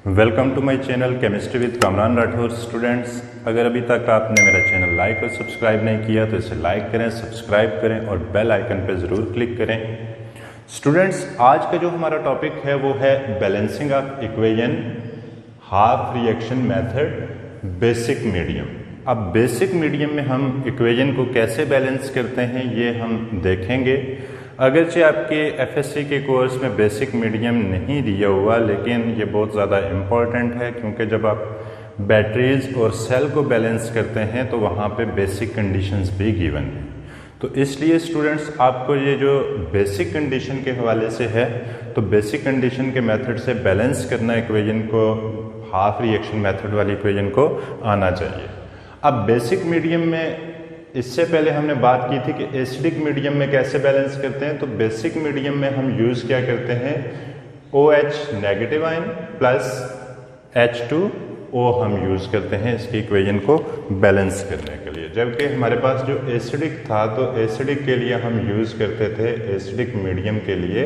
Welcome to my channel chemistry with Kamran Rathore. Students, अगर अभी तक आपने मेरा चैनल लाइक और सब्सक्राइब नहीं किया तो इसे लाइक करें, सब्सक्राइब करें और बेल आइकन पर ज़रूर क्लिक करें। स्टूडेंट्स, आज का जो हमारा टॉपिक है वो है balancing of equation half reaction method basic medium. अब बेसिक मीडियम में हम इक्वेशन को कैसे बैलेंस करते हैं ये हम देखेंगे। अगरचे आपके एफएससी के कोर्स में बेसिक मीडियम नहीं दिया हुआ, लेकिन ये बहुत ज़्यादा इम्पॉर्टेंट है क्योंकि जब आप बैटरीज और सेल को बैलेंस करते हैं तो वहाँ पे बेसिक कंडीशंस भी गिवन है। तो इसलिए स्टूडेंट्स, आपको ये जो बेसिक कंडीशन के हवाले से है तो बेसिक कंडीशन के मेथड से बैलेंस करना इक्वेशन को, हाफ रिएक्शन मेथड वाली इक्वेशन को आना चाहिए। अब बेसिक मीडियम में इससे पहले हमने बात की थी कि एसिडिक मीडियम में कैसे बैलेंस करते हैं। तो बेसिक मीडियम में हम यूज़ क्या करते हैं, OH negative ion plus H2O हम यूज़ करते हैं इसकी इक्वेशन को बैलेंस करने के लिए। जबकि हमारे पास जो एसिडिक था तो एसिडिक के लिए हम यूज़ करते थे, एसिडिक मीडियम के लिए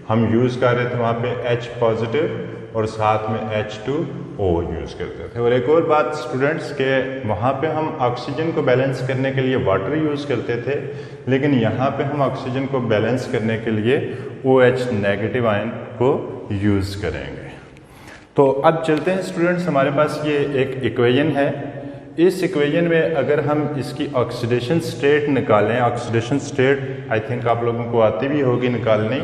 हम यूज़ कर रहे थे वहाँ पे H पॉजिटिव और साथ में H2O यूज़ करते थे। और एक और बात स्टूडेंट्स के, वहाँ पे हम ऑक्सीजन को बैलेंस करने के लिए वाटर यूज़ करते थे, लेकिन यहाँ पे हम ऑक्सीजन को बैलेंस करने के लिए OH नेगेटिव आयन को यूज़ करेंगे। तो अब चलते हैं स्टूडेंट्स, हमारे पास ये एक इक्वेशन है। इस इक्वेशन में अगर हम इसकी ऑक्सीडेशन स्टेट निकालें, ऑक्सीडेशन स्टेट आई थिंक आप लोगों को आती भी होगी निकालनी,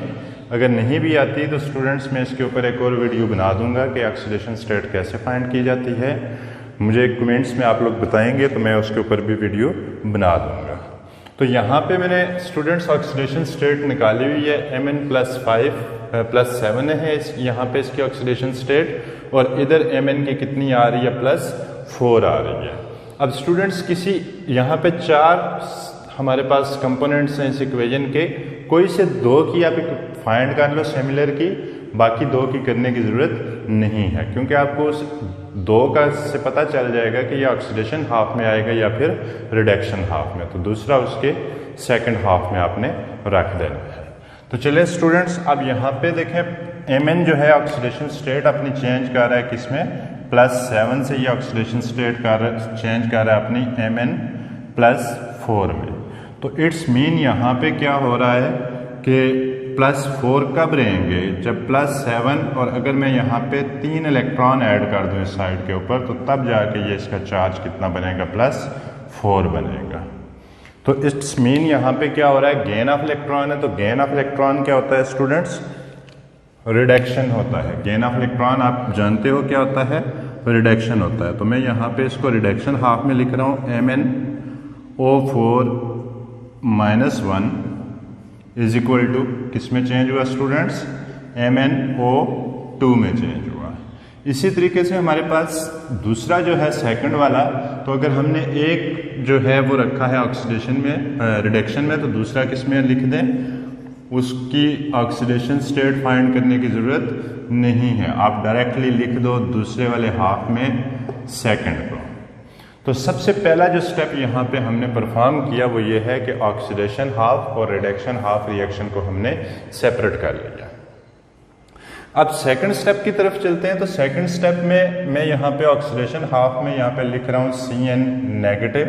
अगर नहीं भी आती तो स्टूडेंट्स मैं इसके ऊपर एक और वीडियो बना दूंगा कि ऑक्सीडेशन स्टेट कैसे फाइंड की जाती है। मुझे कमेंट्स में आप लोग बताएंगे तो मैं उसके ऊपर भी वीडियो बना दूंगा। तो यहाँ पे मैंने स्टूडेंट्स ऑक्सीडेशन स्टेट निकाली हुई है, Mn+5+7 है यहाँ पे इसकी ऑक्सीडेशन स्टेट, और इधर Mn की कितनी आ रही है, +4 आ रही है। अब स्टूडेंट्स, किसी यहाँ पे 4 हमारे पास कंपोनेंट्स हैं इस इक्वेशन के, कोई से 2 की आप फाइंड कर लो सिमिलर की, बाकी 2 की करने की ज़रूरत नहीं है क्योंकि आपको उस 2 का से पता चल जाएगा कि ये ऑक्सीडेशन हाफ में आएगा या फिर रिडक्शन हाफ में, तो दूसरा उसके सेकंड हाफ में आपने रख देना है। तो चलिए स्टूडेंट्स, अब यहाँ पे देखें Mn जो है ऑक्सीडेशन स्टेट अपनी चेंज कर रहा है किसमें, +7 से ये ऑक्सीडेशन स्टेट चेंज कर रहा है अपनी Mn+4 में। तो इट्स मीन यहाँ पे क्या हो रहा है कि +4 कब रहेंगे, जब +7, और अगर मैं यहाँ पे 3 इलेक्ट्रॉन ऐड कर दूँ इस साइड के ऊपर तो तब जाके ये इसका चार्ज कितना बनेगा, +4 बनेगा। तो इट्स मीन यहाँ पे क्या हो रहा है, गेन ऑफ इलेक्ट्रॉन है। तो गेन ऑफ इलेक्ट्रॉन क्या होता है स्टूडेंट्स, रिडक्शन होता है। गेन ऑफ इलेक्ट्रॉन आप जानते हो क्या होता है, रिडक्शन होता है। तो मैं यहाँ पे इसको रिडक्शन हाफ में लिख रहा हूँ, MnO4 -1 इज इक्वल टू किस में चेंज हुआ स्टूडेंट्स, MnO2 में चेंज हुआ। इसी तरीके से हमारे पास दूसरा जो है सेकंड वाला, तो अगर हमने एक जो है वो रखा है ऑक्सीडेशन में, रिडक्शन में, तो दूसरा किस में लिख दें, उसकी ऑक्सीडेशन स्टेट फाइंड करने की ज़रूरत नहीं है, आप डायरेक्टली लिख दो दूसरे वाले हाफ में सेकंड को। तो सबसे पहला जो स्टेप यहाँ पे हमने परफॉर्म किया वो ये है कि ऑक्सीडेशन हाफ और रिडक्शन हाफ रिएक्शन को हमने सेपरेट कर लिया। अब सेकंड स्टेप की तरफ चलते हैं। तो सेकंड स्टेप में मैं यहाँ पे ऑक्सीडेशन हाफ में यहाँ पे लिख रहा हूँ Cn नेगेटिव।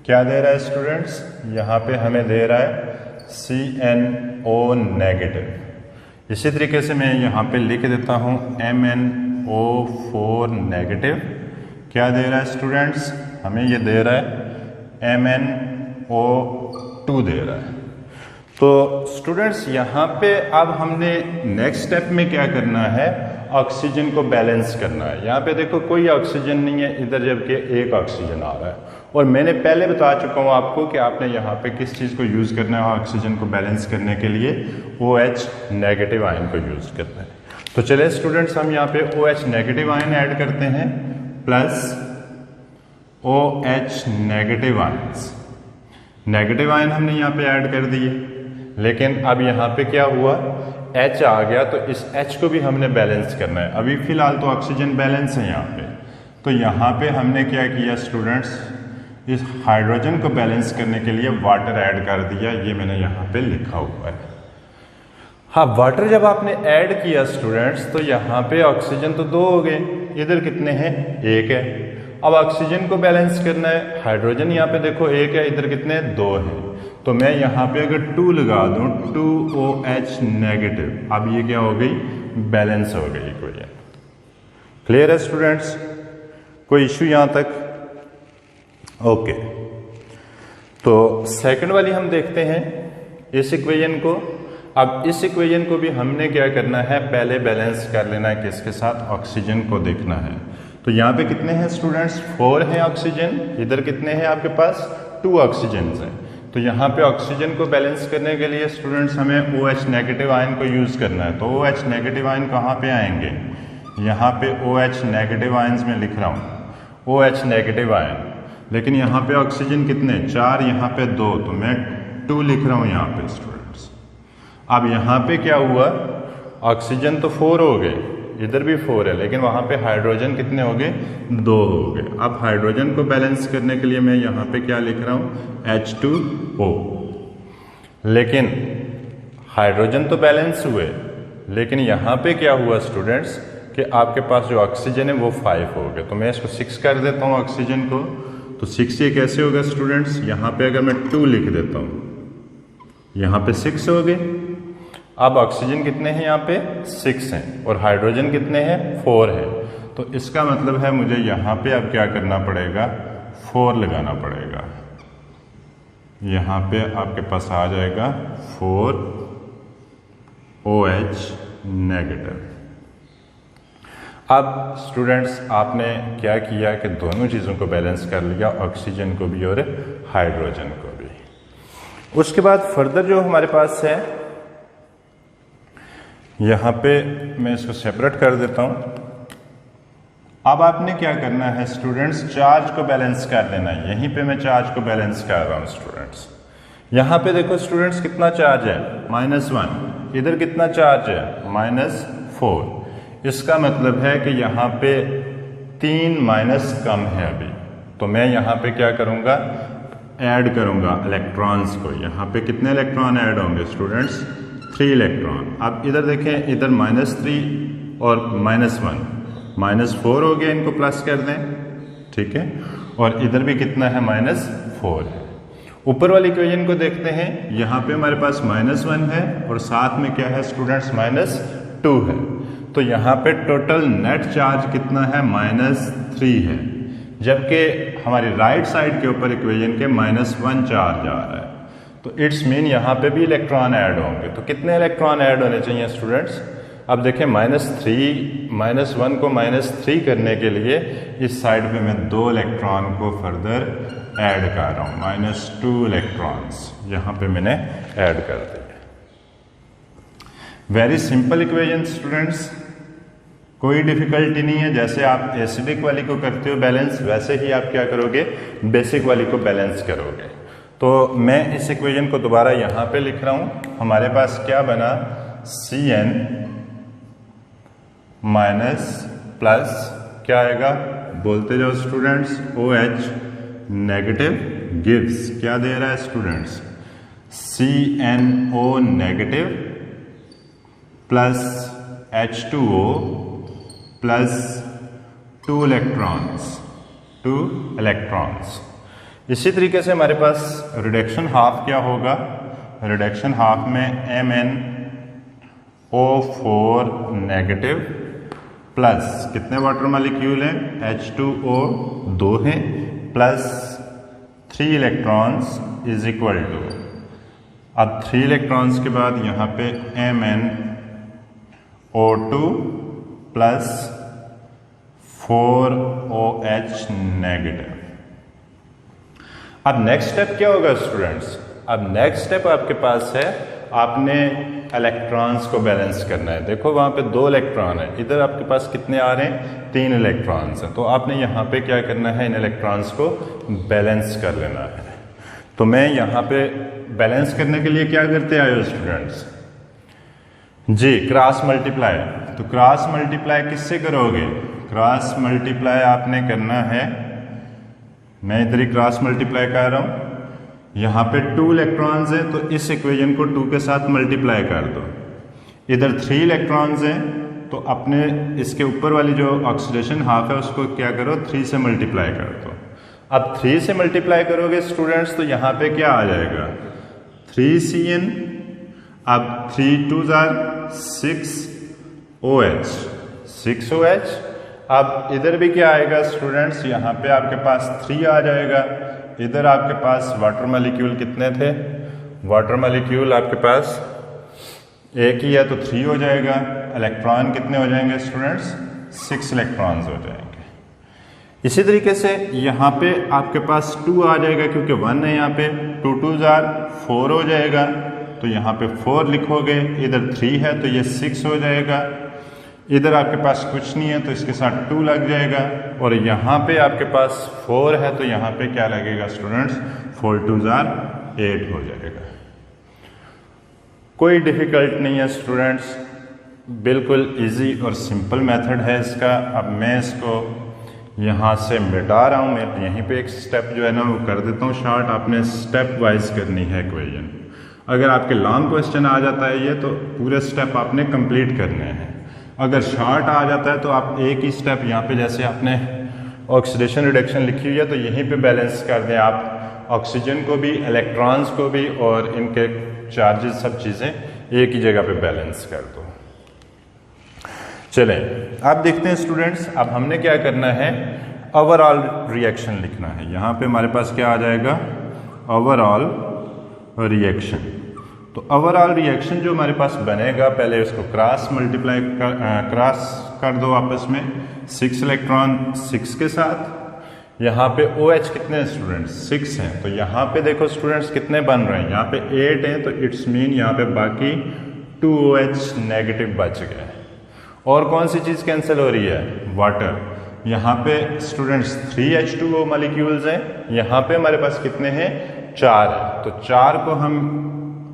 क्या दे रहा है स्टूडेंट्स, यहाँ पे हमें दे रहा है CnO नेगेटिव। इसी तरीके से मैं यहाँ पे लिख देता हूँ MnO4 नेगेटिव। क्या दे रहा है स्टूडेंट्स, हमें ये दे रहा है MnO2 दे रहा है। तो स्टूडेंट्स, यहाँ पे अब हमने नेक्स्ट स्टेप में क्या करना है, ऑक्सीजन को बैलेंस करना है। यहाँ पे देखो कोई ऑक्सीजन नहीं है इधर, जबकि एक ऑक्सीजन आ रहा है। और मैंने पहले बता चुका हूँ आपको कि आपने यहाँ पे किस चीज़ को यूज़ करना है ऑक्सीजन को बैलेंस करने के लिए, OH नेगेटिव आयन को यूज़ करना है। तो चलिए स्टूडेंट्स, हम यहाँ पे OH नेगेटिव आयन ऐड करते हैं plus OH negative ions. Negative ion हमने यहाँ पे ऐड कर दिए, लेकिन अब यहाँ पे क्या हुआ, H आ गया, तो इस H को भी हमने बैलेंस करना है। अभी फिलहाल तो ऑक्सीजन बैलेंस है यहाँ पे, तो यहाँ पे हमने क्या किया स्टूडेंट्स, इस हाइड्रोजन को बैलेंस करने के लिए वाटर ऐड कर दिया। ये मैंने यहाँ पे लिखा हुआ है। हाँ, वाटर जब आपने ऐड किया स्टूडेंट्स तो यहाँ पे ऑक्सीजन तो 2 हो गए, इधर कितने हैं, 1 है। अब ऑक्सीजन को बैलेंस करना है, हाइड्रोजन यहाँ पे देखो 1 है, इधर कितने हैं, 2 हैं। तो मैं यहाँ पे अगर 2 लगा दूं, 2OH नेगेटिव, अब ये क्या हो गई, बैलेंस हो गई इक्वेशन। क्लियर है स्टूडेंट्स, कोई इश्यू यहाँ तक? ओके, तो सेकंड वाली हम देखते हैं इस इक्वेशन को। अब इस इक्वेशन को भी हमने क्या करना है, पहले बैलेंस कर लेना है, किसके साथ, ऑक्सीजन को देखना है। तो यहाँ पे कितने हैं स्टूडेंट्स, 4 हैं ऑक्सीजन, इधर कितने हैं आपके पास, 2 ऑक्सीजन हैं। तो यहाँ पे ऑक्सीजन को बैलेंस करने के लिए स्टूडेंट्स हमें OH नेगेटिव आयन को यूज करना है। तो OH नेगेटिव आयन कहाँ पे आएंगे, यहाँ पे OH नेगेटिव आयन्स में लिख रहा हूँ, OH नेगेटिव आयन, लेकिन यहाँ पे ऑक्सीजन कितने, 4, यहाँ पे 2, तो मैं 2 लिख रहा हूँ यहाँ पे स्टूडेंट्स। अब यहाँ पे क्या हुआ, ऑक्सीजन तो 4 हो गए, इधर भी 4 है, लेकिन वहाँ पे हाइड्रोजन कितने हो गए, 2 हो गए। अब हाइड्रोजन को बैलेंस करने के लिए मैं यहाँ पे क्या लिख रहा हूँ, H2O। लेकिन हाइड्रोजन तो बैलेंस हुए, लेकिन यहाँ पे क्या हुआ स्टूडेंट्स कि आपके पास जो ऑक्सीजन है वो 5 हो गए। तो मैं इसको 6 कर देता हूँ ऑक्सीजन को। तो 6 ये कैसे होगा स्टूडेंट्स, यहाँ पे अगर मैं 2 लिख देता हूँ, यहाँ पे 6 हो गए। अब ऑक्सीजन कितने हैं, यहाँ पे 6 हैं, और हाइड्रोजन कितने हैं, 4 है। तो इसका मतलब है मुझे यहाँ पे अब क्या करना पड़ेगा, 4 लगाना पड़ेगा। यहाँ पे आपके पास आ जाएगा 4OH नेगेटिव। अब स्टूडेंट्स आपने क्या किया कि दोनों चीज़ों को बैलेंस कर लिया, ऑक्सीजन को भी और हाइड्रोजन को भी। उसके बाद फर्दर जो हमारे पास है, यहाँ पे मैं इसको सेपरेट कर देता हूँ। अब आपने क्या करना है स्टूडेंट्स, चार्ज को बैलेंस कर लेना है। यहीं पे मैं चार्ज को बैलेंस कर रहा हूँ स्टूडेंट्स। यहाँ पे देखो स्टूडेंट्स कितना चार्ज है, -1, इधर कितना चार्ज है, -4। इसका मतलब है कि यहाँ पे 3 माइनस कम है अभी। तो मैं यहाँ पे क्या करूँगा, ऐड करूँगा इलेक्ट्रॉन्स को। यहाँ पे कितने इलेक्ट्रॉन ऐड होंगे स्टूडेंट्स, 3 इलेक्ट्रॉन। अब इधर देखें, इधर -3 और -1, -4 हो गया, इनको प्लस कर दें, ठीक है। और इधर भी कितना है, -4 है। ऊपर वाली इक्वेशन को देखते हैं, यहाँ पे हमारे पास -1 है और साथ में क्या है स्टूडेंट्स, -2 है। तो यहाँ पे टोटल नेट चार्ज कितना है, -3 है, जबकि हमारी राइट साइड के ऊपर इक्वेशन के -1 चार्ज आ रहा है। तो इट्स मीन यहाँ पे भी इलेक्ट्रॉन ऐड होंगे। तो कितने इलेक्ट्रॉन ऐड होने चाहिए स्टूडेंट्स? अब देखें, -1 को -3 करने के लिए इस साइड पे मैं 2 इलेक्ट्रॉन को फर्दर ऐड कर रहा हूँ, -2 इलेक्ट्रॉन्स यहाँ पे मैंने ऐड कर दिए। वेरी सिंपल इक्वेशन स्टूडेंट्स, कोई डिफिकल्टी नहीं है। जैसे आप एसिडिक वाली को करते हो बैलेंस, वैसे ही आप क्या करोगे, बेसिक वाली को बैलेंस करोगे। तो मैं इस इक्वेशन को दोबारा यहाँ पे लिख रहा हूँ। हमारे पास क्या बना, Cn माइनस प्लस क्या आएगा, बोलते जाओ स्टूडेंट्स, OH नेगेटिव गिव्स, क्या दे रहा है students, CnO negative plus H2O plus 2 electrons. इसी तरीके से हमारे पास रिडक्शन हाफ क्या होगा, रिडक्शन हाफ में MnO4 नेगेटिव प्लस कितने वाटर मॉलिक्यूल हैं, H2O 2 हैं, plus 3 electrons is equal to, अब 3 इलेक्ट्रॉन्स के बाद यहाँ पे MnO2 प्लस 4OH नेगेटिव। अब नेक्स्ट स्टेप क्या होगा स्टूडेंट्स, अब नेक्स्ट स्टेप आपके पास है, आपने इलेक्ट्रॉन्स को बैलेंस करना है। देखो वहां पे 2 इलेक्ट्रॉन है, इधर आपके पास कितने आ रहे हैं, 3 इलेक्ट्रॉन्स हैं। तो आपने यहाँ पे क्या करना है, इन इलेक्ट्रॉन्स को बैलेंस कर लेना है। तो मैं यहाँ पे बैलेंस करने के लिए क्या करते आए हो स्टूडेंट्स जी, क्रॉस मल्टीप्लाई। तो क्रॉस मल्टीप्लाई किससे करोगे, क्रॉस मल्टीप्लाई आपने करना है, मैं इधर ही क्रॉस मल्टीप्लाई कर रहा हूं। यहाँ पे 2 इलेक्ट्रॉन्स हैं, तो इस इक्वेशन को 2 के साथ मल्टीप्लाई कर दो। इधर 3 इलेक्ट्रॉन्स हैं, तो अपने इसके ऊपर वाली जो ऑक्सीडेशन हाफ है उसको क्या करो 3 से मल्टीप्लाई कर दो। अब 3 से मल्टीप्लाई करोगे स्टूडेंट्स तो यहाँ पे क्या आ जाएगा 3Cn, अब 3 2 6OH 6OH। अब इधर भी क्या आएगा स्टूडेंट्स, यहाँ पे आपके पास 3 आ जाएगा। इधर आपके पास वाटर मॉलिक्यूल कितने थे, वाटर मॉलिक्यूल आपके पास एक ही है तो 3 हो जाएगा। इलेक्ट्रॉन कितने हो जाएंगे स्टूडेंट्स 6 इलेक्ट्रॉन्स हो जाएंगे। इसी तरीके से यहाँ पे आपके पास 2 आ जाएगा क्योंकि 1 है यहाँ पे, 2 2 4 हो जाएगा तो यहाँ पे 4 लिखोगे। इधर 3 है तो ये 6 हो जाएगा। इधर आपके पास कुछ नहीं है तो इसके साथ 2 लग जाएगा, और यहाँ पे आपके पास 4 है तो यहाँ पे क्या लगेगा स्टूडेंट्स 4 2 8 हो जाएगा। कोई डिफिकल्ट नहीं है स्टूडेंट्स, बिल्कुल इजी और सिंपल मेथड है इसका। अब मैं इसको यहाँ से मिटा रहा हूँ, मैं यहीं पे एक स्टेप जो है ना वो कर देता हूँ शॉर्ट। आपने स्टेप वाइज करनी है इक्वेशन। अगर आपके लॉन्ग क्वेश्चन आ जाता है ये तो पूरे स्टेप आपने कंप्लीट करने हैं। अगर शॉर्ट आ जाता है तो आप एक ही स्टेप यहाँ पे, जैसे आपने ऑक्सीडेशन रिडक्शन लिखी हुई है तो यहीं पे बैलेंस कर दें आप ऑक्सीजन को भी, इलेक्ट्रॉन्स को भी, और इनके चार्जेस सब चीज़ें एक ही जगह पे बैलेंस कर दो। चलें अब देखते हैं स्टूडेंट्स, अब हमने क्या करना है ओवरऑल रिएक्शन लिखना है। यहाँ पे हमारे पास क्या आ जाएगा ओवरऑल रिएक्शन। तो ओवरऑल रिएक्शन जो हमारे पास बनेगा, पहले उसको क्रॉस मल्टीप्लाई क्रॉस कर दो आपस में 6 इलेक्ट्रॉन 6 के साथ। यहाँ पे OH कितने हैं स्टूडेंट्स 6 हैं, तो यहाँ पे देखो स्टूडेंट्स कितने बन रहे हैं, यहाँ पे 8 हैं तो इट्स मीन यहाँ पे बाकी 2OH नेगेटिव बच गए। और कौन सी चीज़ कैंसिल हो रही है वाटर। यहाँ पे स्टूडेंट्स 3H2O मॉलिक्यूल्स हैं, यहाँ पे हमारे पास कितने हैं 4 है, तो 4 को हम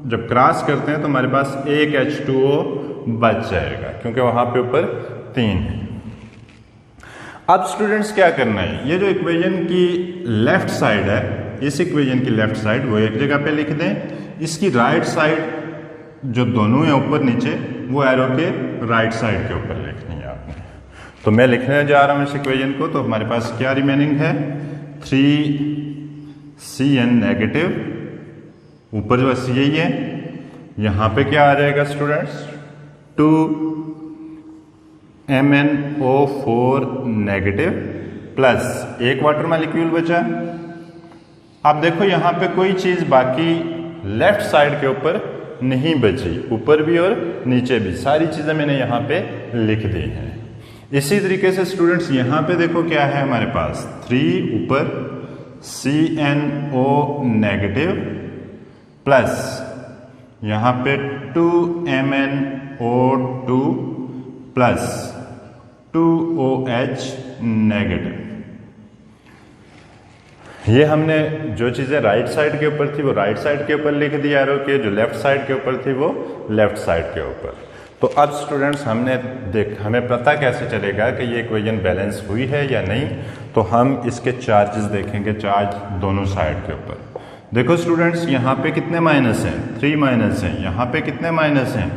जब क्रॉस करते हैं तो हमारे पास एक H2O बच जाएगा क्योंकि वहाँ पे ऊपर 3 है। अब स्टूडेंट्स क्या करना है, ये जो इक्वेशन की लेफ्ट साइड है, इस इक्वेशन की लेफ्ट साइड वो एक जगह पे लिख दें। इसकी राइट साइड जो दोनों है ऊपर नीचे, वो एरो के राइट साइड के ऊपर लिखनी है आपने। तो मैं लिखने जा रहा हूँ इस इक्वेशन को। तो हमारे पास क्या रिमेनिंग है 3Cn नेगेटिव, ऊपर जो यही है। यहाँ पे क्या आ जाएगा स्टूडेंट्स 2MnO4 नेगेटिव प्लस एक वाटर मॉलिक्यूल बचा। अब देखो यहाँ पे कोई चीज़ बाकी लेफ्ट साइड के ऊपर नहीं बची, ऊपर भी और नीचे भी सारी चीज़ें मैंने यहाँ पे लिख दी हैं। इसी तरीके से स्टूडेंट्स यहाँ पे देखो क्या है हमारे पास 3 ऊपर CnO नेगेटिव प्लस यहाँ पे 2MnO2 प्लस 2OH नेगेटिव। ये हमने जो चीज़ें राइट साइड के ऊपर थी वो राइट साइड के ऊपर लिख दी एरो के, जो लेफ्ट साइड के ऊपर थी वो लेफ्ट साइड के ऊपर। तो अब स्टूडेंट्स हमें पता कैसे चलेगा कि ये इक्वेशन बैलेंस हुई है या नहीं, तो हम इसके चार्जेस देखेंगे, चार्ज दोनों साइड के ऊपर। देखो स्टूडेंट्स यहाँ पे कितने माइनस हैं 3 माइनस हैं, यहाँ पे कितने माइनस हैं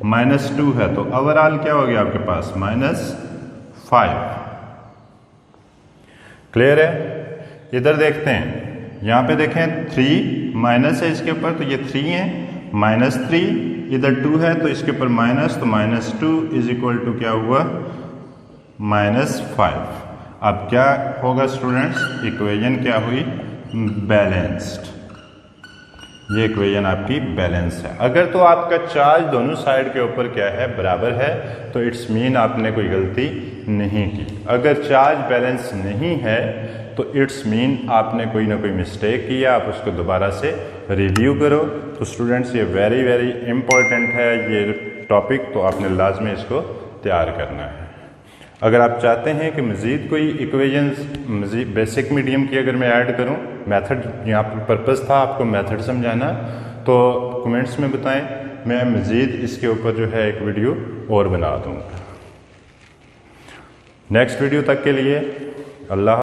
-2 है, तो ओवरऑल क्या हो गया आपके पास -5। क्लियर है। इधर देखते हैं, यहाँ पे देखें 3 माइनस है इसके ऊपर तो ये 3 है, -3 इधर 2 है तो इसके ऊपर माइनस, तो -2 इज इक्वल टू क्या हुआ -5। अब क्या होगा स्टूडेंट्स, इक्वेशन क्या हुई बैलेंस्ड। ये इक्वेशन आपकी बैलेंस है। अगर तो आपका चार्ज दोनों साइड के ऊपर क्या है बराबर है तो इट्स मीन आपने कोई गलती नहीं की। अगर चार्ज बैलेंस नहीं है तो इट्स मीन आपने कोई ना कोई मिस्टेक किया, आप उसको दोबारा से रिव्यू करो। तो स्टूडेंट्स ये वेरी वेरी इंपॉर्टेंट है ये टॉपिक, तो आपने लाजमी इसको तैयार करना है। अगर आप चाहते हैं कि मज़ीद कोई इक्वेशंस मज़ीद बेसिक मीडियम की अगर मैं ऐड करूं, मेथड यहाँ पर पर्पज़ था आपको मेथड समझाना, तो कमेंट्स में बताएं, मैं मज़ीद इसके ऊपर जो है एक वीडियो और बना दूँगा। नेक्स्ट वीडियो तक के लिए अल्लाह।